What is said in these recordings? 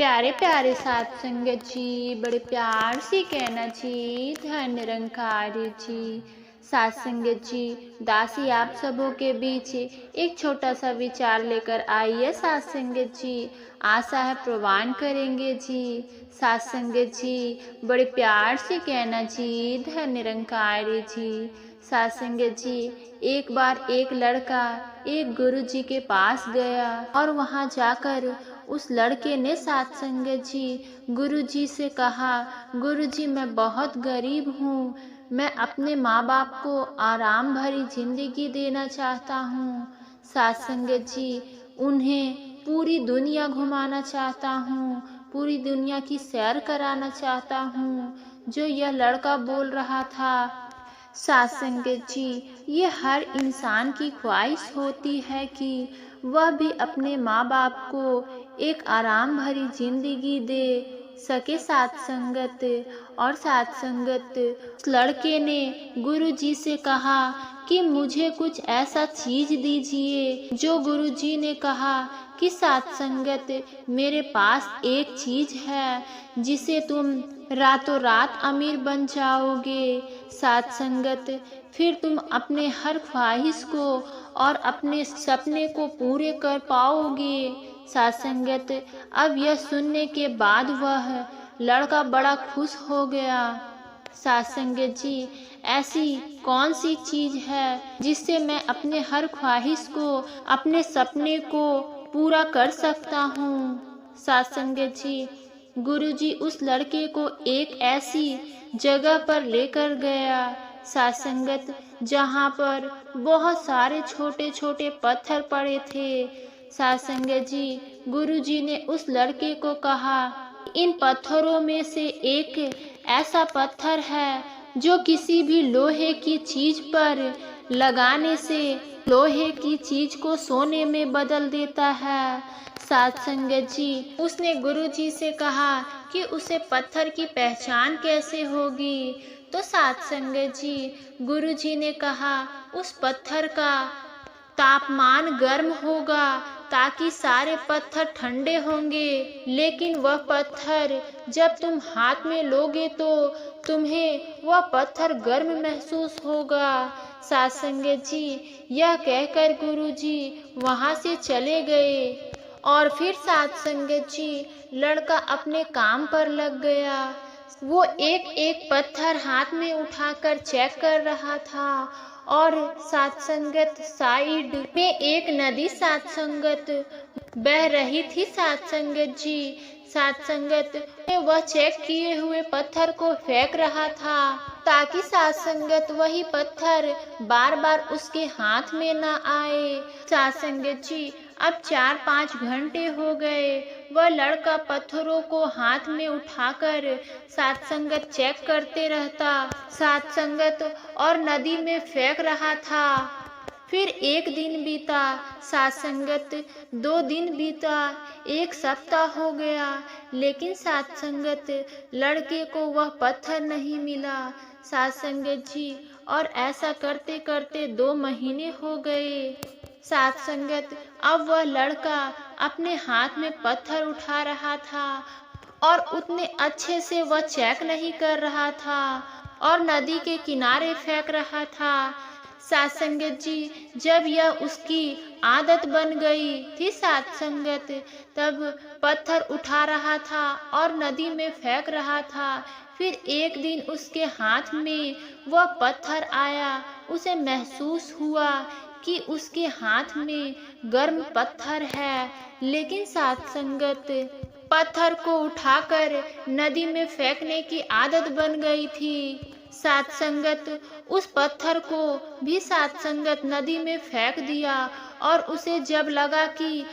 प्यारे प्यारे साथ संगत जी, बड़े प्यार से कहना जी, धन निरंकारी जी। साथ संगत जी, दासी आप सबों के बीच एक छोटा सा विचार लेकर आई है साथ संगत जी। आशा है प्रवान करेंगे जी। साथ संगत जी, बड़े प्यार से कहना जी, धन निरंकारी जी। साथ संगत जी, एक बार एक लड़का एक गुरु जी के पास गया और वहां जाकर उस लड़के ने साथ संगत जी गुरु जी से कहा, गुरु जी मैं बहुत गरीब हूँ, मैं अपने माँ बाप को आराम भरी जिंदगी देना चाहता हूँ। साथ संगत जी उन्हें पूरी दुनिया घुमाना चाहता हूँ, पूरी दुनिया की सैर कराना चाहता हूँ, जो यह लड़का बोल रहा था। साथ संगत जी, ये हर इंसान की ख्वाहिश होती है कि वह भी अपने माँ बाप को एक आराम भरी जिंदगी दे सके। साथ संगत और साथ संगत उस लड़के ने गुरु जी से कहा कि मुझे कुछ ऐसा चीज दीजिए। जो गुरु जी ने कहा कि साथ संगत मेरे पास एक चीज है जिसे तुम रातों रात अमीर बन जाओगे। साथ संगत फिर तुम अपने हर ख्वाहिश को और अपने सपने को पूरे कर पाओगे। साथ संगत अब यह सुनने के बाद वह लड़का बड़ा खुश हो गया। साथ संगत जी, ऐसी कौन सी चीज है जिससे मैं अपने हर ख्वाहिश को अपने सपने को पूरा कर सकता हूँ। साथ संगत जी, गुरुजी उस लड़के को एक ऐसी जगह पर लेकर गया साथ संगत, जहाँ पर बहुत सारे छोटे छोटे पत्थर पड़े थे। साथ संगत जी, गुरुजी ने उस लड़के को कहा, इन पत्थरों में से एक ऐसा पत्थर है जो किसी भी लोहे की चीज पर लगाने से लोहे की चीज को सोने में बदल देता है। साथ संगत जी, उसने गुरुजी से कहा कि उसे पत्थर की पहचान कैसे होगी। तो साथ संगत जी, गुरुजी ने कहा उस पत्थर का तापमान गर्म होगा ताकि सारे पत्थर ठंडे होंगे, लेकिन वह पत्थर जब तुम हाथ में लोगे तो तुम्हें वह पत्थर गर्म महसूस होगा। साथ संगत जी, यह कहकर गुरुजी वहां से चले गए और फिर साथ संगत जी लड़का अपने काम पर लग गया। वो एक एक पत्थर हाथ में उठाकर चेक कर रहा था और साथ संगत साइड में एक नदी साथ संगत बह रही थी। साथ संगत जी, साथ संगत में वह चेक किए हुए पत्थर को फेंक रहा था ताकि साथ संगत वही पत्थर बार बार उसके हाथ में न आए। साथ संगत जी, अब 4-5 घंटे हो गए। वह लड़का पत्थरों को हाथ में उठाकर साथ संगत चेक करते रहता, साथ संगत और नदी में फेंक रहा था। फिर एक दिन बीता, साथ संगत 2 दिन बीता, 1 सप्ताह हो गया, लेकिन साथ संगत लड़के को वह पत्थर नहीं मिला। साथ संगत जी, और ऐसा करते करते 2 महीने हो गए। साथ संगत अब वह लड़का अपने हाथ में पत्थर उठा रहा था और उतने अच्छे से वह चेक नहीं कर रहा था और नदी के किनारे फेंक रहा था। साथ संगत जी, जब यह उसकी आदत बन गई थी साथ संगत, तब पत्थर उठा रहा था और नदी में फेंक रहा था। फिर एक दिन उसके हाथ में वह पत्थर आया। उसे महसूस हुआ कि उसके हाथ में गर्म पत्थर है, लेकिन साथ संगत पत्थर को उठाकर नदी में फेंकने की आदत बन गई थी। साथ संगत उस पत्थर को भी साथ संगत नदी में फेंक दिया और उसे जब लगा कि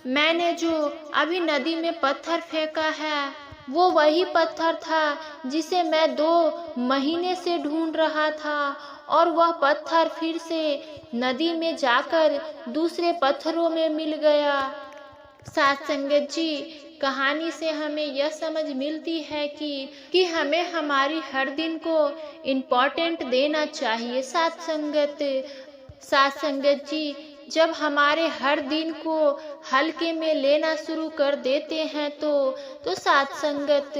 मैंने जो अभी नदी में पत्थर फेंका है वो वही पत्थर था जिसे मैं 2 महीने से ढूंढ रहा था, और वह पत्थर फिर से नदी में जाकर दूसरे पत्थरों में मिल गया। साथ संगत जी, कहानी से हमें यह समझ मिलती है कि हमें हमारी हर दिन को इम्पोर्टेंट देना चाहिए। साथ संगत जी, जब हमारे हर दिन को हल्के में लेना शुरू कर देते हैं तो साथ संगत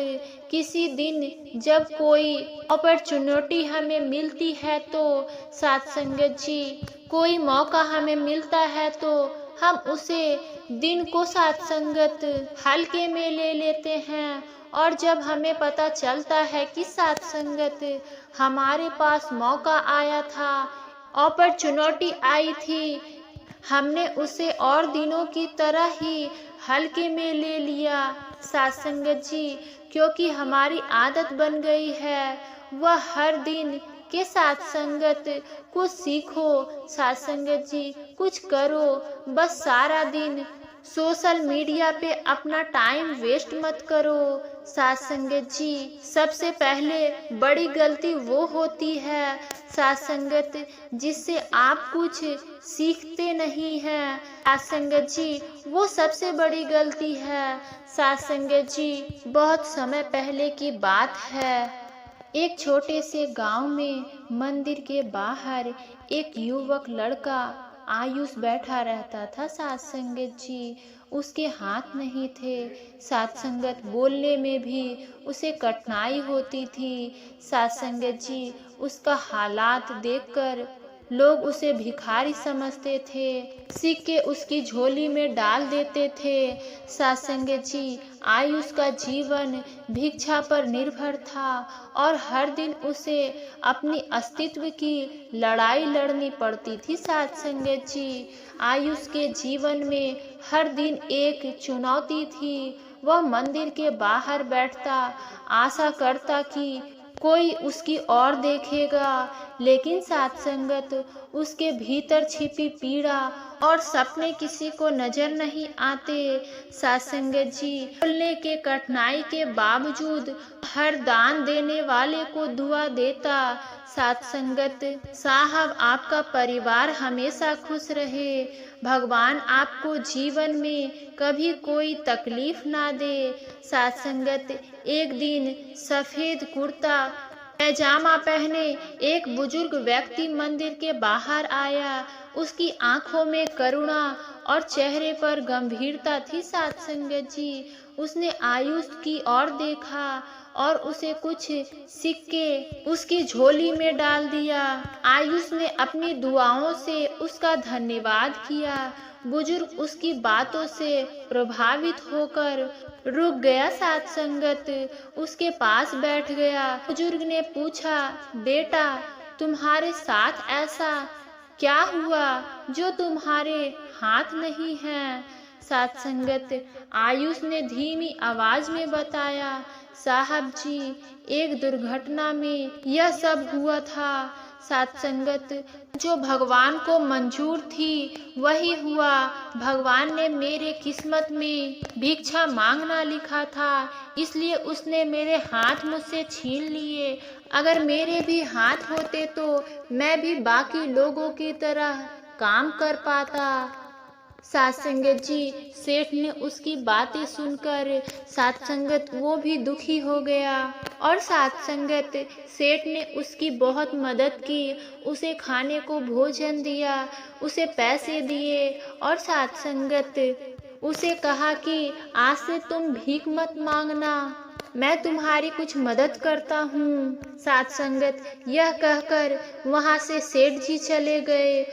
किसी दिन जब कोई अपॉर्चुनिटी हमें मिलती है तो साथ संगत जी कोई मौका हमें मिलता है तो हम उसे दिन को साथ संगत हल्के में ले लेते हैं। और जब हमें पता चलता है कि साथ संगत हमारे पास मौका आया था, अपॉर्चुनिटी आई थी, हमने उसे और दिनों की तरह ही हल्के में ले लिया साथ संगत जी, क्योंकि हमारी आदत बन गई है वह हर दिन के साथ संगत कुछ सीखो साथ संगत जी, कुछ करो, बस सारा दिन सोशल मीडिया पे अपना टाइम वेस्ट मत करो साथ संगत जी। सबसे पहले बड़ी गलती वो होती है साथ संगत जिससे आप कुछ सीखते नहीं हैं साथ संगत जी, वो सबसे बड़ी गलती है साथ संगत जी। बहुत समय पहले की बात है, एक छोटे से गांव में मंदिर के बाहर एक युवक लड़का आयुष बैठा रहता था साथ संगत जी। उसके हाथ नहीं थे साथ संगत, बोलने में भी उसे कठिनाई होती थी साथ संगत जी। उसका हालात देखकर लोग उसे भिखारी समझते थे, सिक्के उसकी झोली में डाल देते थे साथ संगत जी। आयुष का जीवन भिक्षा पर निर्भर था और हर दिन उसे अपनी अस्तित्व की लड़ाई लड़नी पड़ती थी साथ संगत जी। आयुष के जीवन में हर दिन एक चुनौती थी। वह मंदिर के बाहर बैठता, आशा करता कि कोई उसकी ओर देखेगा, लेकिन साथ संगत उसके भीतर छिपी पीड़ा और सपने किसी को नजर नहीं आते साथ संगत जी। बोलने के कठिनाई के बावजूद हर दान देने वाले को दुआ देता साथ संगत। साहब, आपका परिवार हमेशा खुश रहे, भगवान आपको जीवन में कभी कोई तकलीफ ना दे साथ संगत। एक दिन सफेद कुर्ता पैजामा पहने एक बुजुर्ग व्यक्ति मंदिर के बाहर आया। उसकी आंखों में करुणा और चेहरे पर गंभीरता थी साथ संगत जी। उसने आयुष की ओर देखा और उसे कुछ सिक्के उसकी झोली में डाल दिया। आयुष ने अपनी दुआओं से उसका धन्यवाद किया। बुजुर्ग उसकी बातों से प्रभावित होकर रुक गया साथ संगत, उसके पास बैठ गया। बुजुर्ग ने पूछा, बेटा, तुम्हारे साथ ऐसा क्या हुआ जो तुम्हारे हाथ नहीं है साथ संगत। आयुष ने धीमी आवाज में बताया, साहब जी, एक दुर्घटना में यह सब हुआ था साथ संगत। जो भगवान को मंजूर थी वही हुआ। भगवान ने मेरे किस्मत में भिक्षा मांगना लिखा था, इसलिए उसने मेरे हाथ मुझसे छीन लिए। अगर मेरे भी हाथ होते तो मैं भी बाकी लोगों की तरह काम कर पाता साथ संगत जी। सेठ ने उसकी बातें सुनकर साथ संगत वो भी दुखी हो गया और साथ संगत सेठ ने उसकी बहुत मदद की। उसे खाने को भोजन दिया, उसे पैसे दिए और साथ संगत उसे कहा कि आज से तुम भीख मत मांगना, मैं तुम्हारी कुछ मदद करता हूँ साथ संगत। यह कहकर वहाँ से सेठ जी चले गए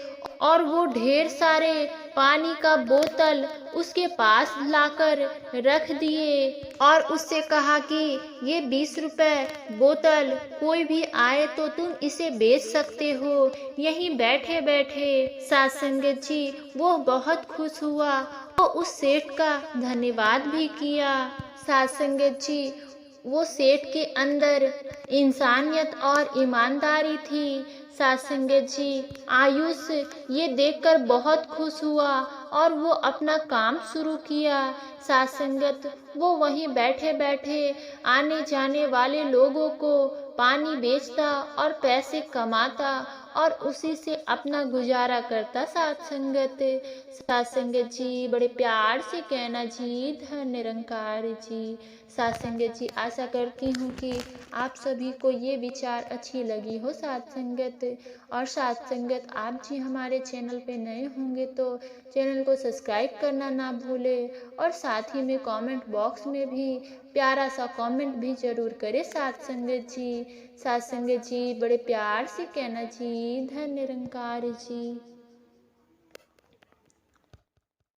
और वो ढेर सारे पानी का बोतल उसके पास लाकर रख दिए और उससे कहा कि ये 20 रुपए बोतल, कोई भी आए तो तुम इसे बेच सकते हो यहीं बैठे बैठे साथ संगत जी। वो बहुत खुश हुआ, वो उस सेठ का धन्यवाद भी किया साथ संगत जी। वो सेठ के अंदर इंसानियत और ईमानदारी थी साथ संगत जी। आयुष ये देखकर बहुत खुश हुआ और वो अपना काम शुरू किया साथ संगत। वो वहीं बैठे बैठे आने जाने वाले लोगों को पानी बेचता और पैसे कमाता और उसी से अपना गुजारा करता। साथ संगत जी बड़े प्यार से कहना जी, धन निरंकार जी। साथ संगत जी, आशा करती हूँ कि आप सभी को ये विचार अच्छी लगी हो साथ संगत। और साथ संगत, आप जी हमारे चैनल पे नए होंगे तो चैनल को सब्सक्राइब करना ना भूलें और साथ ही में कमेंट बॉक्स में भी प्यारा सा कमेंट भी जरूर करें साथ संगत जी। साथ संगत जी बड़े प्यार से कहना जी, धन निरंकार जी।